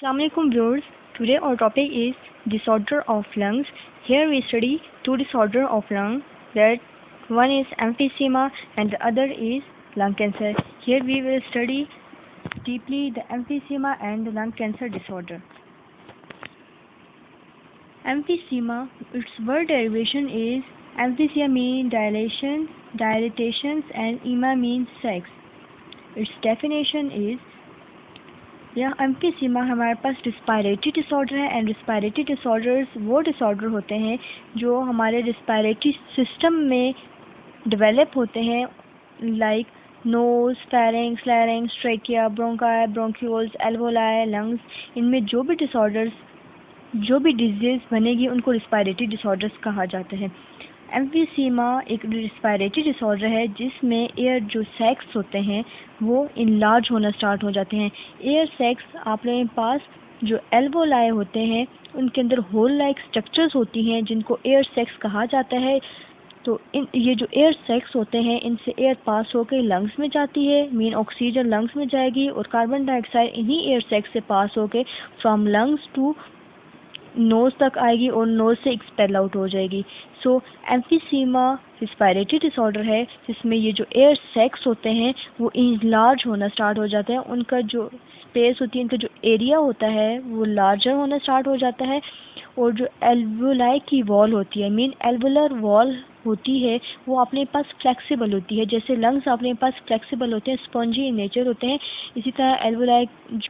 Assalamualaikum viewers. Today our topic is disorder of lungs. Here we study two disorder of lung. That one is emphysema and the other is lung cancer. Here we will study deeply the emphysema and the lung cancer disorder. Emphysema, its word derivation is emphysia means dilation, dilatations and ema means sex. Its definition is यह emphysema हमारे पास respiratory disorder है and respiratory disorders वो disorder होते हैं जो हमारे respiratory system में develop होते हैं like nose, pharynx, larynx, trachea, bronchi, bronchioles, alveoli, lungs. इनमें जो भी डिजीज बनेगी उनको रिस्पायरेटरी डिसऑर्डर्स कहा जाता है। एम्फीसीमा एक रिस्पायरेटरी डिसऑर्डर है जिसमें एयर जो सैक्स होते हैं वो इनलार्ज होना स्टार्ट हो जाते हैं। एयर सैक्स आपके पास जो एल्वोलाई होते हैं उनके अंदर होल लाइक स्ट्रक्चर्स होती हैं जिनको एयर सैक्स कहा जाता है। तो ये जो एयर सैक्स होते हैं इनसे एयर पास होकर लंग्स में जाती है, मीन ऑक्सीजन लंग्स में जाएगी और कार्बन डाइऑक्साइड इन्हीं एयर सैक्स से पास होकर फ्रॉम लंग्स टू नोज़ तक आएगी और नोज़ से एक्सपेल आउट हो जाएगी। सो एम्फीसीमा रिस्पायरेटरी डिसऑर्डर है जिसमें ये जो एयर सैक्स होते हैं वो इनलार्ज होना स्टार्ट हो जाता है। उनका जो स्पेस होती है, इनका जो एरिया होता है वो लार्जर होना स्टार्ट हो जाता है और जो एल्वोलाई की वॉल होती है, मीन एल्वोलर वॉल होती है, वो अपने पास फ्लेक्सिबल होती है। जैसे लंग्स अपने पास फ्लेक्सिबल होते हैं, स्पॉन्जी इन नेचर होते हैं, इसी तरह एल्वोलाई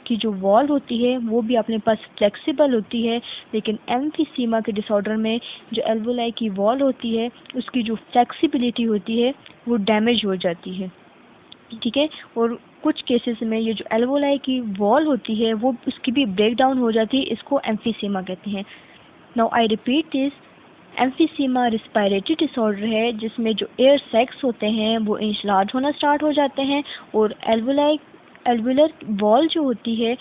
की जो वॉल होती है वो भी अपने पास फ्लेक्सिबल होती है। लेकिन एम्फीसीमा के डिसऑर्डर में जो एल्वोलाई की वॉल होती है उसकी जो फ्लेक्सिबिलिटी होती है वो डैमेज हो जाती है, ठीक है। और कुछ केसेस में ये जो एल्वोलाई की वॉल होती है वो उसकी भी ब्रेक डाउन हो जाती है। इसको एम्फीसीमा कहते हैं। Now I repeat this, emphysema respiratory disorder है जिसमें जो एयर सैक्स होते हैं वो इंलार्ज होना स्टार्ट हो जाते हैं और एल्वुलर वॉल जो होती है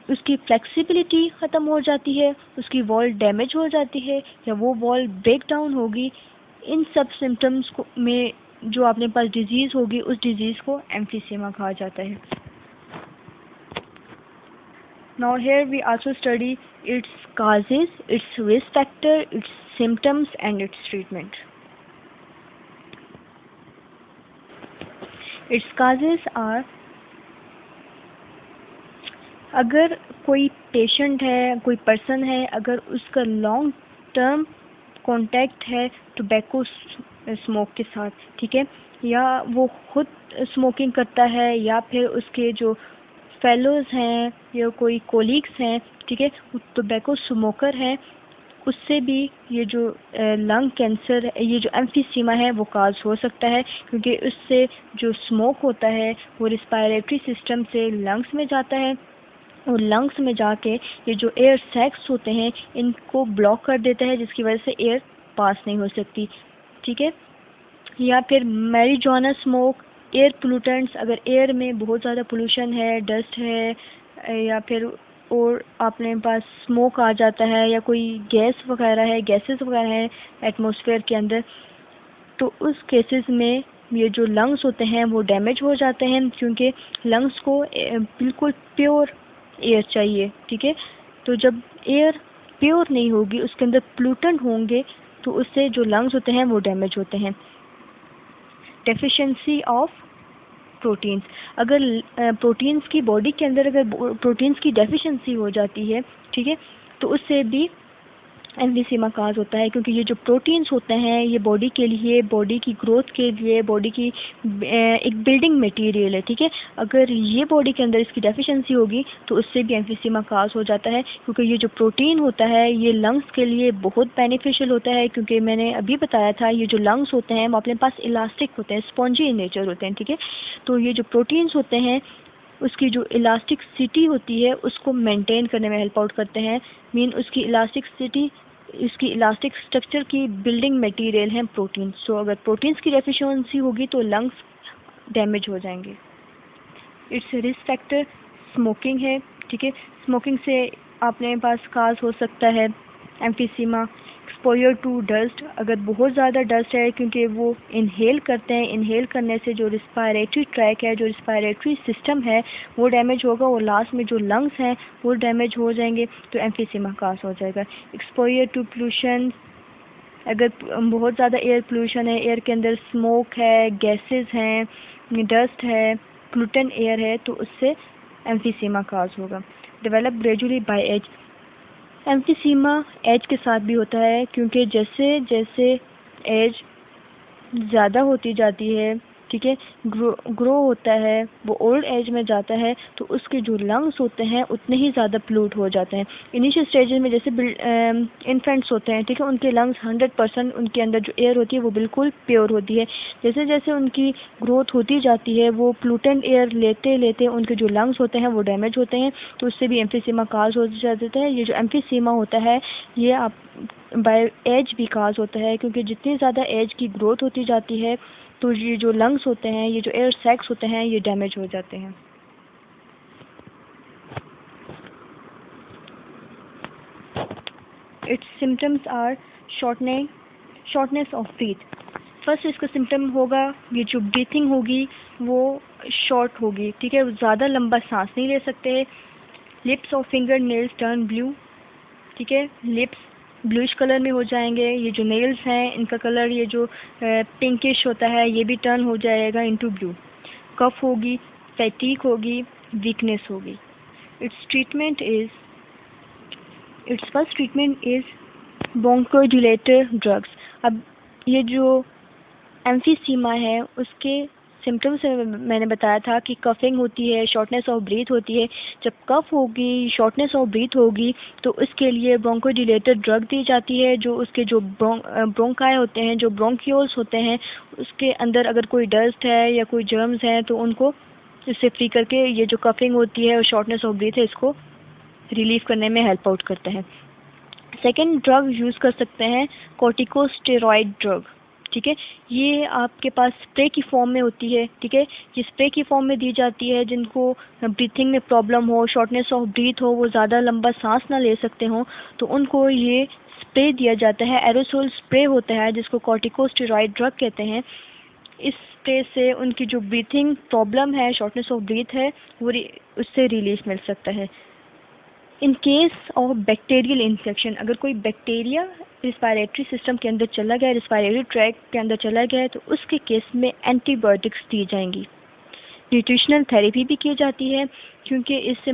उसकी फ्लेक्सिबिलिटी ख़त्म हो जाती है, उसकी वॉल डैमेज हो जाती है या वो वॉल ब्रेक डाउन होगी। इन सब सिम्टम्स को में जो अपने पास डिजीज़ होगी उस डिजीज़ को एम्फीसीमा कहा जाता है। Now here we also study its causes, its risk factor, its symptoms and its treatment. Its causes are, अगर कोई पेशेंट है, कोई पर्सन है, अगर उसका लॉन्ग टर्म कॉन्टैक्ट है टोबैको स्मोक के साथ, ठीक है, या वो खुद स्मोकिंग करता है या फिर उसके जो फेलोज़ हैं या कोई कोलीग्स हैं, ठीक है, वो टोबैको स्मोकर है, उससे भी ये जो लंग कैंसर, ये जो एम्फीसीमा है वो काज हो सकता है। क्योंकि उससे जो स्मोक होता है वो रिस्पायरेटरी सिस्टम से लंग्स में जाता है और लंग्स में जाके ये जो एयर सैक्स होते हैं इनको ब्लॉक कर देता है जिसकी वजह से एयर पास नहीं हो सकती, ठीक है। या फिर मैरिजुआना स्मोक, एयर पोल्यूटेंट्स, अगर एयर में बहुत ज़्यादा पोल्यूशन है, डस्ट है या फिर और अपने पास स्मोक आ जाता है या कोई गैस वगैरह है, गैसेस वगैरह हैं एटमॉस्फेयर के अंदर, तो उस केसेस में ये जो लंग्स होते हैं वो डैमेज हो जाते हैं क्योंकि लंग्स को बिल्कुल प्योर एयर चाहिए, ठीक है। तो जब एयर प्योर नहीं होगी, उसके अंदर पोल्यूटेंट होंगे, तो उससे जो लंग्स होते हैं वो डैमेज होते हैं। डेफिशिएंसी ऑफ प्रोटीन्स, अगर प्रोटीन्स की बॉडी के अंदर अगर प्रोटीन्स की डेफिशिएंसी हो जाती है, ठीक है, तो उससे भी एम्फीसीमा काज होता है। क्योंकि ये जो प्रोटीन्स होते हैं ये बॉडी के लिए, बॉडी की ग्रोथ के लिए, बॉडी की एक बिल्डिंग मटेरियल है, ठीक है। अगर ये बॉडी के अंदर इसकी डेफिशिएंसी होगी तो उससे भी एम्फीसीमा काज हो जाता है। क्योंकि ये जो प्रोटीन होता है ये लंग्स के लिए बहुत बेनिफिशियल होता है। क्योंकि मैंने अभी बताया था ये जो लंग्स होते हैं वो अपने पास इलास्टिक होते हैं, स्पॉन्जी इन नेचर होते हैं, ठीक है। तो ये जो प्रोटीन्स होते हैं उसकी जो इलास्टिसिटी होती है उसको मेंटेन करने में हेल्प आउट करते हैं, मीन उसकी इलास्टिसिटी, इसकी इलास्टिक स्ट्रक्चर की बिल्डिंग मटेरियल है प्रोटीन। सो अगर प्रोटीन्स की डेफिशिएंसी होगी तो लंग्स डैमेज हो जाएंगे। इट्स रिस्क फैक्टर स्मोकिंग है, ठीक है। स्मोकिंग से अपने पास काज हो सकता है एम्फीसीमा। एक्सपोजर टू डस्ट, अगर बहुत ज़्यादा डस्ट है, क्योंकि वो इनहेल करते हैं, इनहेल करने से जो रिस्पायरेटरी ट्रैक है, जो रिस्पायरेटरी सिस्टम है वो डैमेज होगा और लास्ट में जो लंग्स हैं वो डैमेज हो जाएंगे, तो एम्फीसीमा काज हो जाएगा। एक्सपोजर टू पोल्यूशन, अगर बहुत ज़्यादा एयर पोल्यूशन है, एयर के अंदर स्मोक है, गैसेस हैं, डस्ट है, पोल्यूटेड एयर है, तो उससे एम्फीसीमा काज होगा। Develop gradually by age, emphysema age के साथ भी होता है, क्योंकि जैसे जैसे एज ज़्यादा होती जाती है, ठीक है, ग्रो होता है, वो ओल्ड एज में जाता है, तो उसके जो लंग्स होते हैं उतने ही ज़्यादा पोल्यूट हो जाते हैं। इनिशियल स्टेजेस में जैसे इन्फेंट्स होते हैं, ठीक है, उनके लंग्स 100% उनके अंदर जो एयर होती है वो बिल्कुल प्योर होती है। जैसे जैसे उनकी ग्रोथ होती जाती है, वो पोल्यूटेड एयर लेते लेते उनके जो लंग्स होते हैं वो डैमेज होते हैं, तो उससे भी एम्फीसीमा काज हो जाता है। ये जो एम्फीसीमा होता है ये आप बाय एज भी काज होता है, क्योंकि जितनी ज़्यादा एज की ग्रोथ होती जाती है तो ये जो लंग्स होते हैं, ये जो एयर सैक्स होते हैं, ये डैमेज हो जाते हैं। Its symptoms are shortness of breath. First इसका सिम्टम होगा, ये जो ब्रीथिंग होगी वो शॉर्ट होगी, ठीक है, ज़्यादा लंबा सांस नहीं ले सकते। लिप्स और फिंगर नेल्स टर्न ब्लू, ठीक है, लिप्स ब्लूइश कलर में हो जाएंगे। ये जो नेल्स हैं इनका कलर ये जो पिंकिश होता है ये भी टर्न हो जाएगा इनटू ब्लू। कफ होगी, फैटीग होगी, वीकनेस होगी। It's first treatment is bronchodilator drugs. अब ये जो एम्फीसीमा है उसके सिम्टम्स मैंने बताया था कि कफिंग होती है, शॉर्टनेस ऑफ ब्रीथ होती है। जब कफ होगी, शॉर्टनेस ऑफ ब्रीथ होगी, तो उसके लिए ब्रोंकोडिलेटर ड्रग दी जाती है। जो उसके जो ब्रोंकाई होते हैं, जो ब्रोंक्यूल्स होते हैं, उसके अंदर अगर कोई डस्ट है या कोई जर्म्स हैं तो उनको इससे फ्री करके ये जो कफिंग होती है और शॉर्टनेस ऑफ ब्रीथ है इसको रिलीव करने में हेल्प आउट करता है। सेकेंड ड्रग यूज़ कर सकते हैं कॉर्टिकोस्टेरॉइड ड्रग, ठीक है, ये आपके पास स्प्रे की फॉर्म में होती है, ठीक है, ये स्प्रे की फॉर्म में दी जाती है। जिनको ब्रीथिंग में प्रॉब्लम हो, शॉर्टनेस ऑफ ब्रीथ हो, वो ज़्यादा लंबा सांस ना ले सकते हो, तो उनको ये स्प्रे दिया जाता है। एरोसोल स्प्रे होता है जिसको कॉर्टिकोस्टेरॉइड ड्रग कहते हैं। इस स्प्रे से उनकी जो ब्रीथिंग प्रॉब्लम है, शॉर्टनेस ऑफ ब्रीथ है, वो उससे रिलीफ मिल सकता है। In case of bacterial infection, अगर कोई बैक्टीरिया रिस्पायरेटरी सिस्टम के अंदर चला गया, रिस्पायरेटरी ट्रैक के अंदर चला गया है, तो उसके केस में एंटीबायोटिक्स दी जाएंगी। न्यूट्रिशनल थेरेपी भी की जाती है, क्योंकि इस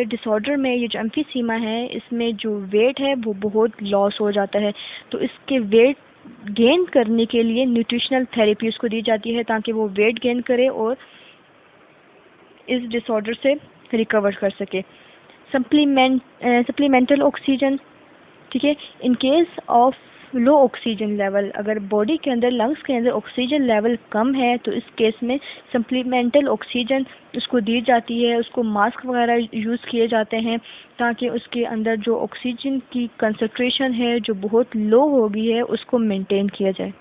डिसऑर्डर में ये जो एम्फीसीमा है इसमें जो वेट है वो बहुत लॉस हो जाता है, तो इसके वेट गेन करने के लिए न्यूट्रिशनल थेरेपी उसको दी जाती है ताकि वो वेट गेन करे और इस डिसऑर्डर से रिकवर कर सके। सप्लीमेंटल ऑक्सीजन, ठीक है, in case of low oxygen level, अगर बॉडी के अंदर लंग्स के अंदर ऑक्सीजन लेवल कम है तो इस केस में सप्लीमेंटल ऑक्सीजन उसको दी जाती है। उसको मास्क वगैरह यूज़ किए जाते हैं ताकि उसके अंदर जो ऑक्सीजन की कंसंट्रेशन है जो बहुत लो हो गई है उसको मेंटेन किया जाए।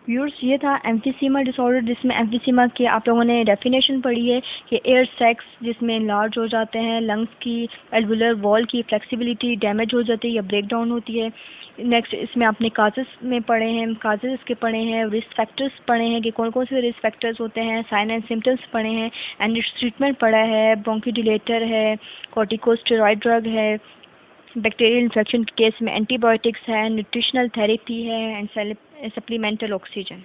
व्यूअर्स, ये था एम्फीसीमा डिसऑर्डर, जिसमें एम्फीसीमा की आप लोगों ने डेफिनेशन पढ़ी है कि एयर सैक्स जिसमें लार्ज हो जाते हैं, लंग्स की एल्वुलर वॉल की फ्लेक्सिबिलिटी डैमेज हो जाती है या ब्रेक डाउन होती है। नेक्स्ट इसमें आपने काजेस में पढ़े हैं, काजेस इसके पढ़े हैं, रिस्क फैक्टर्स पढ़े हैं कि कौन कौन से रिस्क फैक्टर्स होते हैं, साइन एंड सिम्टम्स पढ़े हैं, एंड इट्स ट्रीटमेंट पढ़ा है, ब्रोंकोडिलेटर है, कॉर्टिकोस्टेरॉइड ड्रग है, बैक्टीरियल इन्फेक्शन के केस में एंटीबायोटिक्स है, न्यूट्रिशनल थेरेपी है, एंड सप्लीमेंटल ऑक्सीजन।